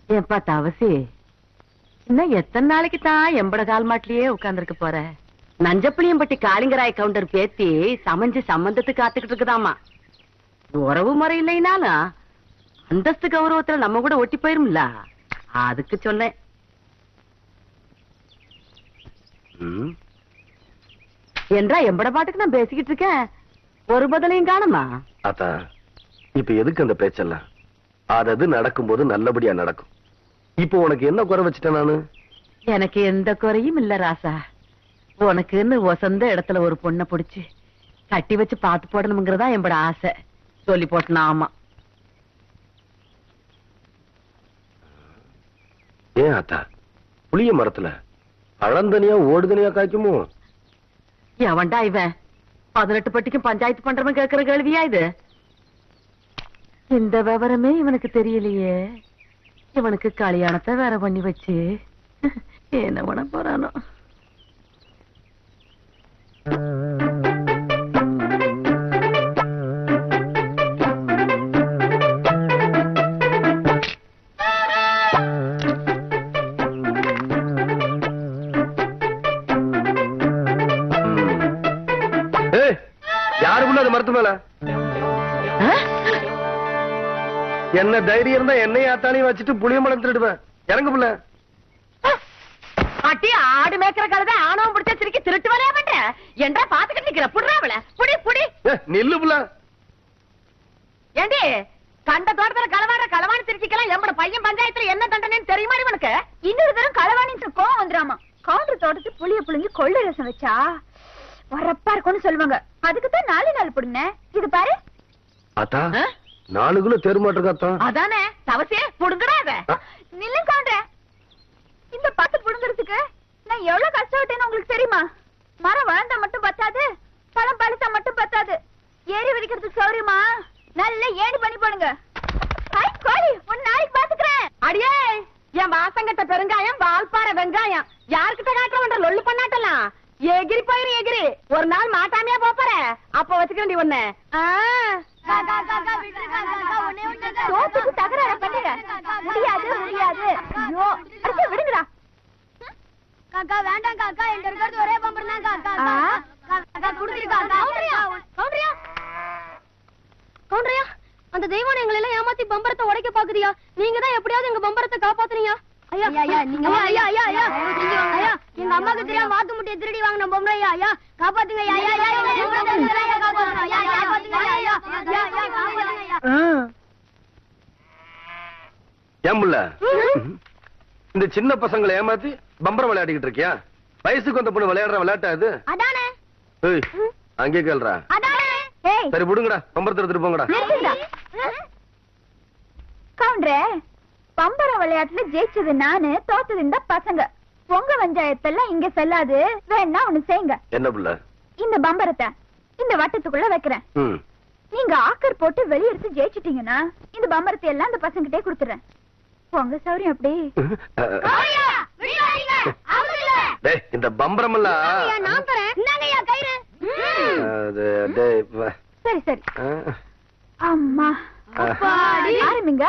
ஏப்பா தவசி, இன்னும் எத்தனை நாளைக்கு தான் எம்பட கால் மாட்டிலேயே உட்கார்ந்துருக்க போற? நஞ்சப்புளியம்பட்டி காளிங்கராய் கவுண்டர் பேத்தி சமைஞ்சு சம்பந்தத்துக்கு காத்துக்கிட்டு இருக்குதாமா. உறவு முறை இல்லைனாலும் அந்தஸ்து கௌரவத்துல நம்ம கூட ஒட்டி போயிரும்ல, அதுக்கு சொன்னேன். என்றா எம்பட பாட்டுக்கு நான் பேசிக்கிட்டு இருக்கேன், ஒரு பதிலையும் காணுமா? அத்தா, இப்ப எதுக்கு அந்த பேச்செல்லாம்? அது நடக்கும்போது நல்லபடியா நடக்கும். இப்போ உனக்கு என்ன குறை வச்சுட்டேன் நானு? எனக்கு எந்த குறையும் இல்ல ராசா. உனக்குன்னு வசந்த இடத்துல ஒரு பொண்ணை பிடிச்சு கட்டி வச்சு பாத்து போடணுங்கிறதா எம்பட ஆசை. சொல்லி போட்டனா? ஆமா. ஏன் அத்தா, புளிய மரத்துல பழந்தனியா ஓடுதனியா காய்க்குமோ? எவன்டா இவன் 18 பட்டிக்கும் பஞ்சாயத்து பண்றவன் கேட்கிற கேள்வியா இது? இந்த விவரமே இவனுக்கு தெரியலையே. இவனுக்கு கல்யாணத்தை வேற பண்ணி வச்சு என்ன பண்ண போறானோ? யாருக்குள்ள அது மரத்து மேல என்ன தைரியம் இருந்தா என்னைய ஆத்தாலையும் வச்சுட்டு புளிய மரம் திருடுவேன். இறங்க புள்ள. அட்டி ஆடு மேய்க்கிற கழுதை ஆணவம் பிடிச்ச சிரிக்கி திருட்டு வரையா பண்ற என்றா பாத்துக்கிட்டு நிக்கிற. புடுறாவல புடி புடி. நில்லு புள்ள. ஏண்டி கண்ட தோட்டத்துல களவாணி சிரிக்கலாம் எம்மட பையன் பஞ்சாயத்துல என்ன தண்டனைன்னு தெரியுமா உனக்கு? இன்னொரு தரம் களவாணின்னு கோவம் வந்துடாமா. கவுண்டர் தோட்டத்து புளிய புளிஞ்சு கொள்ளை ரசம் வச்சா வரப்பா இருக்கும்னு சொல்லுவாங்க. அதுக்குதான் 4 நாள் புடுங்க. இது பாரு அத்தா, 4 கிலோ தெருமாட்டிருக்கா? அதானே தவசியே புடுங்கடாத. நில்லு கவுண்டர், இந்த பத்து புடுங்கிறதுக்கு நான் எவ்வளவு கஷ்டப்பட்டேன்னு உங்களுக்கு தெரியுமா? மரம் வளர்ந்தா மட்டும் பத்தாது, பழம் பழுத்தா மட்டும் பத்தாது. ஏறி விதிக்கிறதுக்கு சௌரியமா நல்ல ஏணி பண்ணி போடுங்க. கோழி ஒரு நாளைக்கு பாத்துக்கிறேன். அடியே என் வாசங்கட்ட பெருங்காயம் வால்பாறை வெங்காயம் யாருக்கிட்ட காட்டுறவன்ற லொல்லு பண்ணாட்டலாம். எகிரி போயிரு எகிரி. ஒரு நாள் மாட்டாமையா போற அப்ப வச்சுக்கண்டி ஒண்ணு. தோத்துக்கு தகராறு பண்ணுங்க. முடியாது முடியாது. ஐயோ அடுத்து விடுங்கடா. காக்கா வேண்டாம் காக்கா, என்கிட்ட இருக்கிறது ஒரே பம்பர் தான் காக்கா. காக்கா குடுத்துருக்கா. கவுண்டரியா, அந்த தெய்வம் எங்களை எல்லாம் ஏமாத்தி பம்பரத்தை உடைக்க பாக்குறியா? நீங்க தான் எப்படியாவது எங்க பம்பரத்தை காப்பாத்துறீங்க. ஐயா ஐயா நீங்க ஐயா ஐயா ஐயா ஐயா எங்க அம்மாக்கு தெரியாம வாத்து முட்டையை திருடி வாங்கின பொம்பளை. ஐயா ஐயா காப்பாத்துங்க. ஐயா ஐயா ஐயா காப்பாத்துங்க. ஐயா காப்பாத்துங்க. ஐயா ஏன் புள்ள, இந்த சின்ன பசங்களை ஏமாத்தி பம்பரம் விளையாடிக்கிட்டு இருக்கியா? வயசுக்கு வந்த பொண்ணு விளையாடுற விளையாட்டா இது? அதானே. அங்கே கேள்றா. சரி விடுங்கடா, பம்பரத்தை எடுத்துட்டு போங்கடா. கவுண்டரே, பம்பர விளையாட்டுல ஜெயிச்சது நானு, தோத்தது இந்த பசங்க. பொங்க பஞ்சாயத்தெல்லாம் இங்க செல்லாது. வேணா ஒண்ணு செய்யுங்க. என்ன புள்ள? இந்த பம்பரத்தை இந்த வட்டத்துக்குள்ள வைக்கிறேன். நீங்க ஆக்கர் போட்டு வெளியெடுத்து ஜெயிச்சிட்டீங்கன்னா இந்த பம்பரத்தை எல்லாம் இந்த பசங்கிட்டே கொடுத்துறேன். பொங்க சௌரியம் அப்படி. இந்த பம்பரம் எல்லாம் நான் தரேன். இந்தாங்கய்யா கயிறு. சரி சரி. அம்மா ஆரம்பிங்க.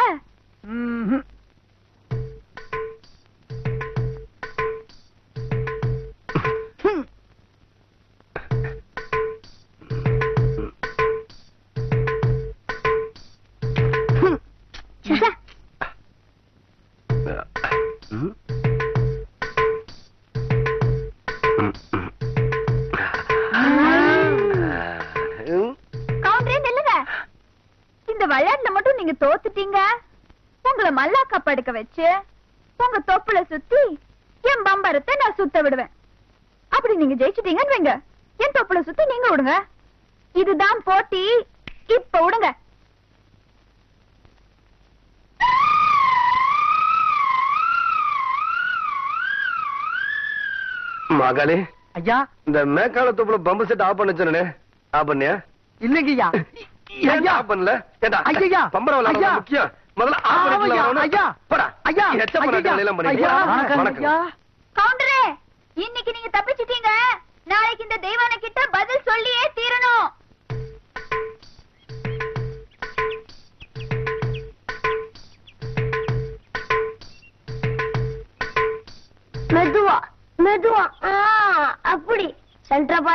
இந்த விளையாட்டுல மட்டும் நீங்க தோத்துட்டீங்க. உங்களை மல்லாக்கா படுக்க வச்சு உங்க தொப்புல சுத்தி என் பம்பரத்தை நான் சுத்த விடுவேன். அப்படி நீங்க ஜெயிச்சிட்டீங்கன்னு வைங்க, என் தொப்புல சுத்தி நீங்க விடுங்க. இதுதான் போட்டி. இப்ப விடுங்க. மகளே ஐயா, இந்த மேக்கால தொப்புல பம்பு செட் ஆஃப் பண்ண சொன்னே, ஆஃப் பண்ணியா? இல்லைங்கய்யா. ஏன் ஆஃப் பண்ணல? ஏண்டா ஐயா பம்பரம் விளையாட முக்கியம். முதல்ல ஆஃப் பண்ணிக்கலாம். ஐயா போடா. ஐயா எச்ச பண்ணாத எல்லாம் பண்ணீங்க. வணக்கம். கவுண்டரே, இன்னைக்கு நீங்க தப்பிச்சிட்டீங்க. நாளைக்கு இந்த தெய்வான கிட்ட பதில் சொல்லியே தீரணும். மெதுவா மெதுவா அப்படி சென்டர்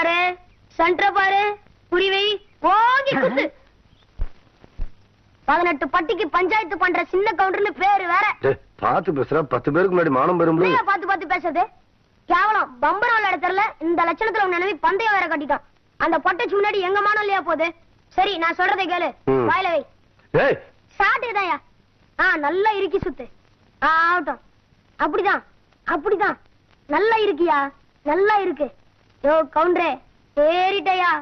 பாரு புரிவை ஓங்கி குத்து 18 பட்டிக்கு பஞ்சாயத்து பண்ற சின்ன கவுண்டர்னு பேரு வேற. பாத்து பேசுற 10 பேருக்கு முன்னாடி மானம் பெறும். பாத்து பேசுறது கேவலம். பம்பரம் இடத்துல இந்த லட்சணத்துல உன் நினைவு பந்தயம் வேற கட்டிட்டான். அந்த பொட்டைச்சு முன்னாடி எங்க மானம் இல்லையா போகுது. சரி நான் சொல்றதை கேளு. வாயில வை. சாட்டுதாயா? நல்லா இறுக்கி சுத்து. ஆகட்டும். அப்படிதான் நல்லா இருக்கியா? நல்லா இருக்கு. யோ கவுண்டரே ஏறிட்டயா?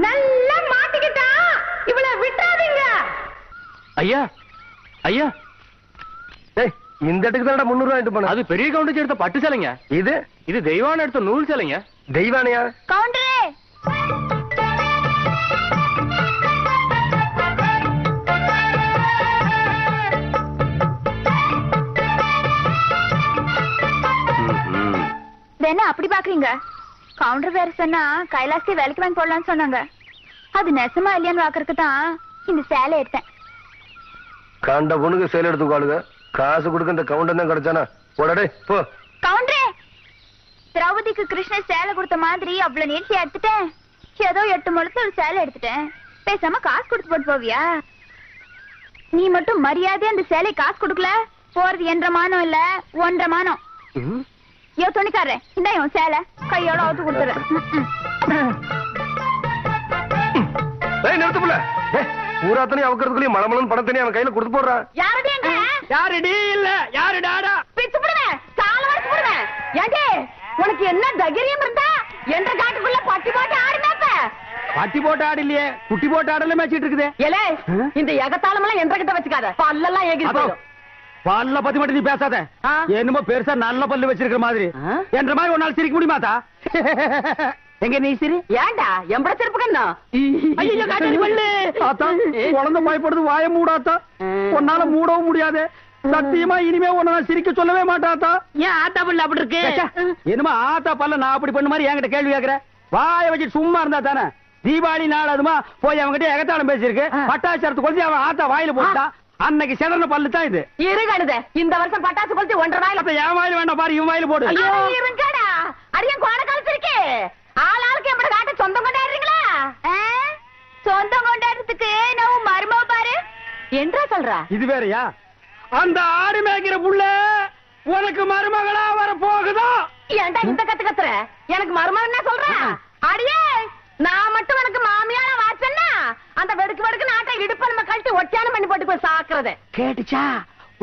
நல்லா மாட்டிக்கிட்டா இவள விட்டாதீங்க. ஐயா ஐயா இந்த இடத்துக்கு தான் 300 ரூபாய் போன. அது பெரிய கவுண்டர் எடுத்த பட்டு சேலைங்க. இது தெய்வான எடுத்த நூல் சேலைங்க. தெய்வானையா? கவுண்டரே என்ன அப்படி பாக்குறீங்க? கவுண்டர் வேற சொன்னா கைலாசி வேலைக்கு வாங்கி போடலான்னு சொன்னாங்க. அது நெசமா இல்லையான்னு பாக்குறதுக்கு தான் இந்த சேலை எடுத்தேன். கண்ட பொண்ணுக்கு சேலை எடுத்துக்காளுங்க. காசு கொடுக்க இந்த கவுண்டர் தான் கிடைச்சானா? போடடே போ. கவுண்டரே திரௌபதிக்கு கிருஷ்ணன் சேலை கொடுத்த மாதிரி அவ்வளவு நீட்சியா எடுத்துட்டேன். ஏதோ 8 முழத்து ஒரு சேலை எடுத்துட்டேன். பேசாம காசு கொடுத்து போட்டு போவியா? நீ மட்டும் மரியாதை அந்த சேலை காசு கொடுக்கல போறது 1.5 மானம் இல்ல 1.5 மானம். யோ துணிக்காரே இந்த சேலை கையோட அவுத்து கொடுத்துறேன். நிறுத்துப்புல பூராத்தனையும் அவக்கிறதுக்குள்ளயும் மலமலன் பணத்தனையும் அவன் கையில கொடுத்து போடுறான். யாருடி இல்ல யாரு டாடா பிச்சு போடுவேன். கால வரைக்கும் போடுவேன். ஏண்டே உனக்கு என்ன தைரியம் இருந்தா என்ற காட்டுக்குள்ள பட்டி போட்டு ஆடினாப்ப? பட்டி போட்டு ஆடு இல்லையே, குட்டி போட்டு ஆடல மேய்ச்சிட்டு இருக்குது. ஏலே இந்த எகத்தாளமெல்லாம் என்ற கிட்ட வச்சுக்காத. பல்லெல்லாம் ஏகி போயிடும். பல்ல பத்தி மட்டும் நீ பேசாத. என்னமோ பெருசா நல்ல பல்லு வச்சிருக்கிற மாதிரி. என்ற மாதிரி ஒரு நாள் சிரிக்க முடியுமாத்தா? எங்க நீ சிரி? ஏண்டா எம்பட சிரிப்பு கண்ணா? குழந்தை பயப்படுது வாய மூடாத்தா. உன்னால மூடவும் முடியாது. சத்தியமா இனிமே உன்ன சிரிக்க சொல்லவே மாட்டாத்தா. ஏன் ஆத்தா பல்ல அப்படி இருக்கு? என்னமா ஆத்தா பல்ல நான் அப்படி பண்ண மாதிரி என்கிட்ட கேள்வி கேக்குற? வாய வச்சு சும்மா இருந்தா தானே. தீபாவளி நாள் அதுமா போய் அவன்கிட்ட எகத்தாளம் பேசிருக்கு. பட்டாச்சாரத்து கொளுத்தி அவன் ஆத்தா வாயில போட்டா. அன்னைக்கு செதன பல்லு தான் இது. இருகடுத இந்த வருஷம் பட்டாசு கொளுத்தி 1.5 வாயில. என் வாயில வேண்டாம் பாரு, இவன் வாயில போடு. இருங்கடா அடியன் கோட காலத்திருக்கு. ஆளாளுக்கு எம்பட காட்ட சொந்தம் கொண்டாடுறீங்களா? சொந்தம் கொண்டாடுறதுக்கு நான் மருமக பாரு என்றா சொல்றா? இது வேறயா? அந்த ஆடு மேய்க்கிற புள்ள உனக்கு மருமகளா வர போகுதோ? ஏன்டா இந்த கத்துற? எனக்கு மருமகன் என்ன சொல்ற? அடியே நான் மட்டும் உனக்கு மாமியார வாச்சன்னா அந்த வெடுக்கு நாட்டை இடுப்பெலும்ப கழட்டி ஒட்டியானம் பண்ணி போட்டு போய் சாக்குறத கேட்டுச்சா?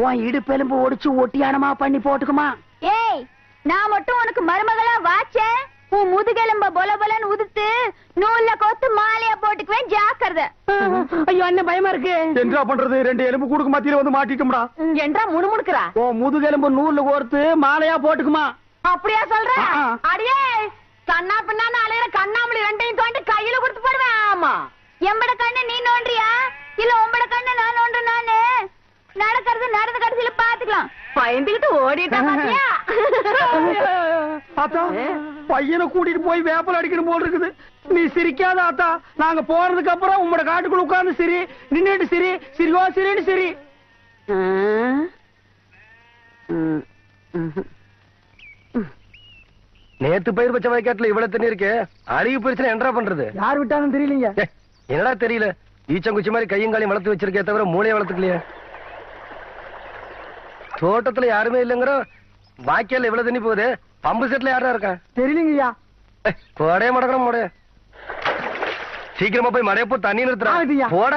உன் இடுப்பெலும்பு ஒடிச்சு ஒட்டியானமா பண்ணி போட்டுக்குமா? ஏய் நான் மட்டும் உனக்கு மருமகளா வாச்சேன். உன் முதுகெலும்ப பொலன்னு உதுத்து நூல்ல கோத்து மாலையா போட்டுக்குவேன். ஜாக்கிரதை. ஐயோ என்ன பயமா இருக்கு. என்ன பண்றது? 2 எலும்பு கூடுக்கு மத்தியில வந்து மாட்டிட்டோம்டா. என்றா முணுமுணுக்குறா? ஓ முதுகெலும்பு நூல்ல கோர்த்து மாலையா போட்டுக்குமா? அப்படியா சொல்ற? அடியே கண்ணா பின்னான்னு அலையிற கண்ணாமலி 2ஐயும் தோண்டி கையில கொடுத்து போடுவேன். ஆமா எம்பட கண்ணு நீ நோண்டியா இல்ல உம்பட கண்ணு நான் நோண்டு? நானு நடக்கிறது நடந்த கடைசியில பாத்துக்கலாம். பயந்துகிட்டு ஓடிட்டா பாத்தியா? ஆத்தா பையனை கூட்டிட்டு போய் வேப்பல் அடிக்கணும் போல் இருக்குது. நீ சிரிக்காத ஆத்தா. நாங்க போறதுக்கு அப்புறம் உங்களோட காட்டுக்குள்ள உட்கார்ந்து சிரி, நின்னுட்டு சிரி, சிரிவா சிரின்னு சிரி. நேத்து பயிர் வச்ச வயக்காட்டுல இவ்வளவு தண்ணி இருக்கு. அருகி போயிருச்சுன்னா என்னடா பண்றது? யார் விட்டாலும் தெரியலீங்க. என்னடா தெரியல? ஈச்சங்குச்சி மாதிரி கையும் காலையும் வளர்த்து வச்சிருக்கே தவிர மூளையை வளர்த்துக்கலையே. தோட்டத்துல யாருமே இல்லங்கிற வாய்க்கால இவ்வளவு தண்ணி போகுது. பம்பு செட்ல யாரா இருக்கா? தெரியலங்கய்யா. போடே மடக்கிற மோட. சீக்கிரமா போய் மடைய போ தண்ணி நிறுத்துறா. போட.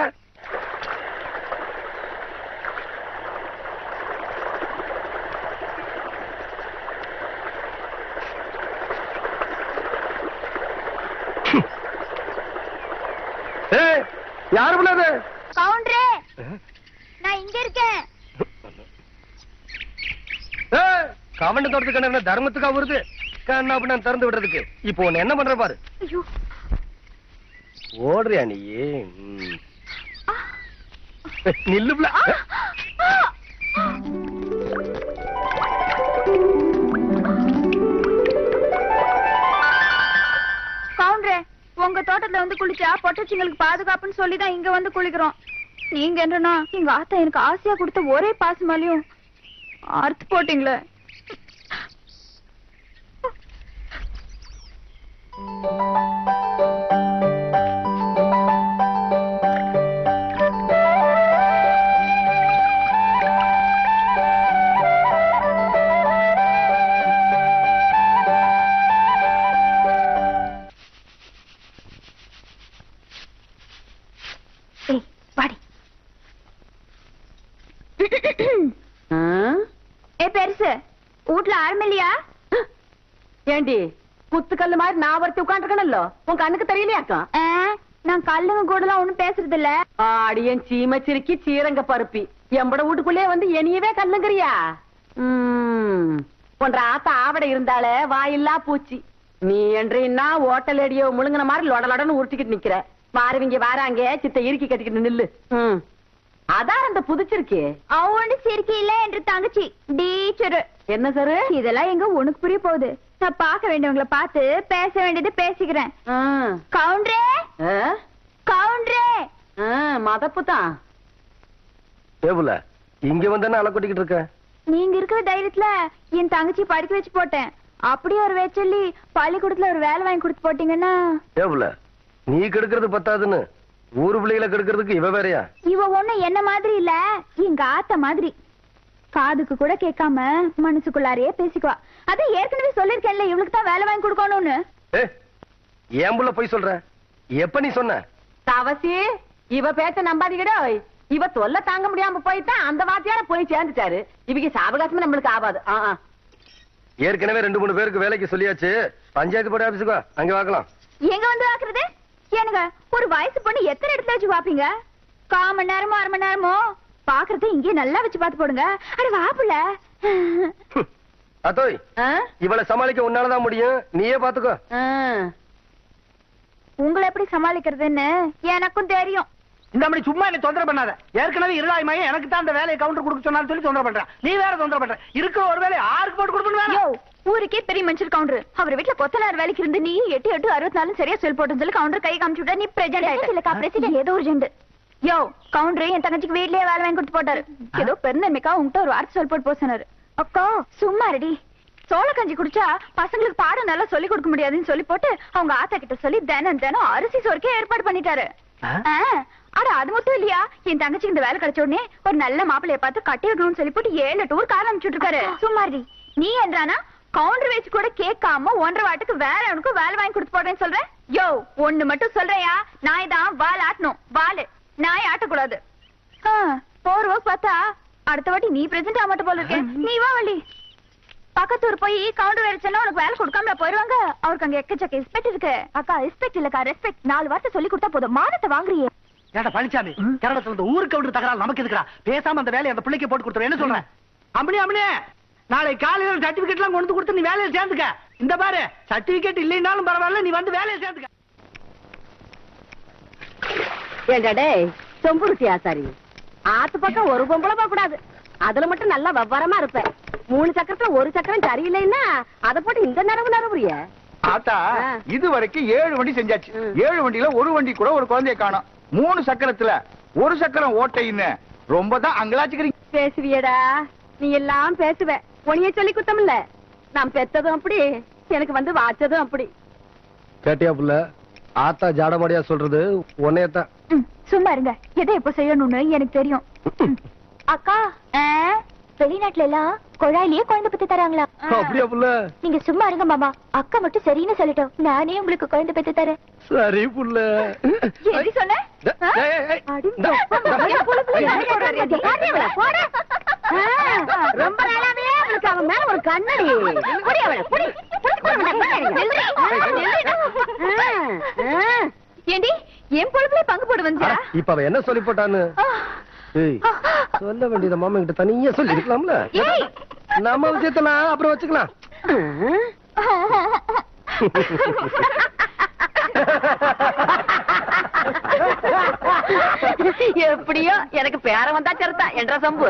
யாரு புள்ள அது? கவுண்டரே, நான் இங்க இருக்கேன். கவண்ட தோட்டத்துக்கு என்ன தர்மத்துக்கா வருது? கண்ணா அப்படி திறந்து விடுறதுக்கு இப்போ உன்னை என்ன பண்ற பாரு. ஐயோ, ஓடுறியா நீ? நில்லு புள்ள. கவுண்டரே, உங்க தோட்டத்துல வந்து குளிச்சா பொட்டச்சிங்களுக்கு பாதுகாப்புன்னு சொல்லிதான் இங்க வந்து குளிக்கிறோம். நீங்க என்னன்னா எங்க ஆத்தா எனக்கு ஆசையா கொடுத்த ஒரே பாசமாலையும் அறுத்து போட்டீங்களே. பெருசு வீட்டுல ஆரம்பில்லையா? ஏண்டி குத்துக்கல்லு மாதிரி நான் ஒருத்தி உட்காந்துருக்கணும்ல, உன் கண்ணுக்கு தெரியலையாக்கா? நான் கல்லுங்க கூட எல்லாம் ஒண்ணும் பேசுறது இல்ல. ஆடியன் சீமச்சிருக்கி சீரங்க பருப்பி எம்பட வீட்டுக்குள்ளே வந்து என்னையவே கல்லுங்கிறியா? போன்ற ஆத்தா ஆவடை இருந்தாலே வாயில்லா பூச்சி. நீ என்றா ஓட்டல் அடியோ முழுங்கின மாதிரி லொடலொடன்னு உருட்டிக்கிட்டு நிக்கிற. வாரவிங்க வாராங்க சித்த இறுக்கி கட்டிக்கிட்டு நில்லு. அதான் அந்த புதுச்சிருக்கே அவனு சிரிக்கி இல்ல என்று தங்கச்சி டீச்சரு. என்ன சார் இதெல்லாம் எங்க உனக்கு புரிய போகுது? நான் பார்க்க வேண்டியவங்களை பார்த்து பேச வேண்டியது பேசிக்கிறேன். கவுண்டரே, கவுண்டரே. மதப்பு தான். ஏபுல இங்க வந்தா அலை கொட்டிக்கிட்டு இருக்க. நீங்க இருக்கிற தைரியத்துல என் தங்கச்சி படிக்க வச்சு போட்டேன். அப்படியே ஒரு வேச்சொல்லி பள்ளிக்கூடத்துல ஒரு வேலை வாங்கி கொடுத்து போட்டீங்கன்னா. ஏபுல நீ கெடுக்கிறது பத்தாதுன்னு ஊரு பிள்ளைகளை கெடுக்கிறதுக்கு இவ வேறையா? இவ ஒண்ணு என்ன மாதிரி இல்ல, எங்க ஆத்த மாதிரி. காதுக்கு கூட கேட்காம மனசுக்குள்ளாரையே பேசிக்குவா. அது ஏற்கனவே சொல்லிருக்கேன்ல இவளுக்கு தான் வேலை வாங்கி கொடுக்கணும்னு. ஏன் புள்ள போய் சொல்ற? எப்ப நீ சொன்ன? தவசி இவ பேச்ச நம்பாதீங்கடோ. இவ தொல்லை தாங்க முடியாம போயிட்டா அந்த வாத்தியார போய் சேர்ந்துட்டாரு. இவங்க சாவகாசமே நம்மளுக்கு ஆகாது. ஏற்கனவே 2-3 பேருக்கு வேலைக்கு சொல்லியாச்சு. பஞ்சாயத்து போர்டு ஆபீஸுக்கு அங்க வாக்கலாம். எங்க வந்து வாக்குறது? ஏனுங்க ஒரு வயசு பொண்ணு எத்தனை இடத்துல வச்சு பாப்பீங்க? 1/4 மணி நேரமோ 1/2 மணி நேரமோ பாக்குறது இங்கே நல்லா வச்சு பாத்து போடுங்க. அட வாப்புல. அத்தோய் இவளை சமாளிக்க உன்னாலதான் முடியும். நீயே பாத்துக்கோ. உங்களை எப்படி சமாளிக்கிறதுன்னு எனக்கும் தெரியும். இந்த மாதிரி சும்மா என்ன தொந்தரவு பண்ணாத. ஏற்கனவே இருளாய்மாயே எனக்கு தான் அந்த வேலையை கவுண்டர் கொடுக்க சொன்னாலும் சொல்லி தொந்தரவு பண்றேன். நீ வேற தொந்தரவு பண்ற. இருக்கிற ஒரு வேலையை ஆருக்கு போட்டு கொடுக்கணும்? ஊருக்கே பெரிய மனுஷர் கவுண்டர். அவர் வீட்டுல கொத்தனார் வேலைக்கு இருந்து நீ 8-8-64 சரியா சொல் போட்டு சொல்லி கவுண்டர் கை காமிச்சு விட்டா. நீ பிரசிடென்ட் ஏதோ ஒரு ஜெண்டு. யோ கவுண்டர் என் தங்கச்சிக்கு வீட்லயே வேலை வாங்கி கொடுத்து போட்டாரு. ஏதோ பெருந்தன்மைக்கா உங்ககிட்ட ஒரு வார்த்தை சொல் போட்டு போனாரு. அக்கா சும்மா ரெடி. சோள கஞ்சி குடிச்சா பசங்களுக்கு பாடம் நல்லா சொல்லி கொடுக்க முடியாதுன்னு சொல்லி போட்டு அவங்க ஆத்தா கிட்ட சொல்லி தினம் அரிசி சோறுக்கே ஏற்பாடு பண்ணிட்டாரு. அட அது மட்டும் இல்லையா, என் தங்கச்சிக்கு இந்த வேலை கிடைச்ச உடனே ஒரு நல்ல மாப்பிள்ளைய பார்த்து கட்டி வைக்கணும்னு சொல்லி போட்டு 7 டூர் கார் அனுப்பிச்சுட்டு இருக்காரு. சும்மாரி நீ என்றானா கவுண்டர் வச்சு கூட கேட்காம 1.5 வாட்டுக்கு வேற அவனுக்கு வேலை வாங்கி கொடுத்து போடுறேன்னு சொல்றேன். யோ ஒண்ணு மட்டும் சொல்றையா, நாய் தான் வால் ஆட்டணும். வாலு நாய் ஆட்டக்கூடாது. போர் ரோஸ் பார்த்தா அடுத்த வாட்டி நீ பிரசன்ட் ஆக மாட்ட போல இருக்கேன். நீ வா வள்ளி. பக்கத்தூர் போய் கவுண்டர் அடிச்சா உனக்கு வேலை கொடுக்காம போயிருவாங்க. அவருக்கு அங்க எக்கச்சக்க ரெஸ்பெக்ட் இருக்கு. அக்கா ரெஸ்பெக்ட் இல்லக்கா ரெஸ்பெக்ட். 4 வார்த்தை சொல்லி கொடுத்தா போதும். மானத்தை வாங்குறியே. ஏடா பழனிசாமி, கேரளத்துல இருந்து ஊருக்கு கவுண்டர் தகராறு நமக்கு இருக்குடா. பேசாம அந்த வேலையை அந்த பிள்ளைக்கு போட்டு கொடுத்துரு. என்ன சொல்றேன்? அம்மனே நாளை காலையில சர்டிபிகேட் எல்லாம் கொண்டு கொடுத்து நீ வேலையை சேர்ந்துக்க. இந்த பாரு சர்டிபிகேட் இல்லைன்னாலும் பரவாயில்ல, நீ வந்து வேலையை சேர்ந்துக்க. ஏண்டே சொம்புருத்தி ஆசாரி, ஆத்து பக்கம் ஒரு பொம்பளை போக கூடாது. அதுல மட்டும் நல்லா விவரமா இருப்பேன். 3 சக்கரத்துல 1 சக்கரம் சரியில்லைன்னா அதை போட்டு இந்த நரவுறிய. ஆத்தா இது வரைக்கும் 7 வண்டி செஞ்சாச்சு. 7 வண்டியில ஒரு வண்டி கூட ஒரு குழந்தைய காணோம். 3 சக்கரத்துல 1 சக்கரம் ஓட்டைன்னு ரொம்ப தான் அங்கலாச்சுக்கிறீங்க. பேசுவியடா நீ எல்லாம் பேசுவ. உனிய சொல்லி குத்தம் இல்ல. நான் பெத்ததும் அப்படி, எனக்கு வந்து வாச்சதும் அப்படி. கேட்டியா புள்ள? ஆத்தா ஜாடமாடியா சொல்றது உன்னையத்தான். சும்மா இருங்க. எதை எப்ப செய்யணும்னு எனக்கு தெரியும். அக்கா வெளிநாட்டுல எல்லாம் குழாயிலேயே குழந்தை பெத்து தராங்களா? அப்படியா புள்ள? நீங்க சும்மா இருங்க மாமா. அக்கா மட்டும் சரின்னு சொல்லிட்டோம். நானே உங்களுக்கு குழந்தை பெத்து தரேன். சரி புள்ள. எப்படி சொன்ன? ரொம்ப நாளாவே அவளுக்கு அவன் மேல ஒரு கண்ணடி. ஏண்டி என் பொழுதுல பங்கு போடு வந்தியா இப்ப அவ என்ன சொல்லி போட்டான்னு ஏய், சொல்ல வேண்டியத மாமா கிட்ட தனியா சொல்லி இருக்கலாம்ல. நம்ம விஷயத்த நான் அப்புறம் வச்சுக்கலாம். எப்படியோ எனக்கு பேர வந்தா சரிதான் என்ற சம்பு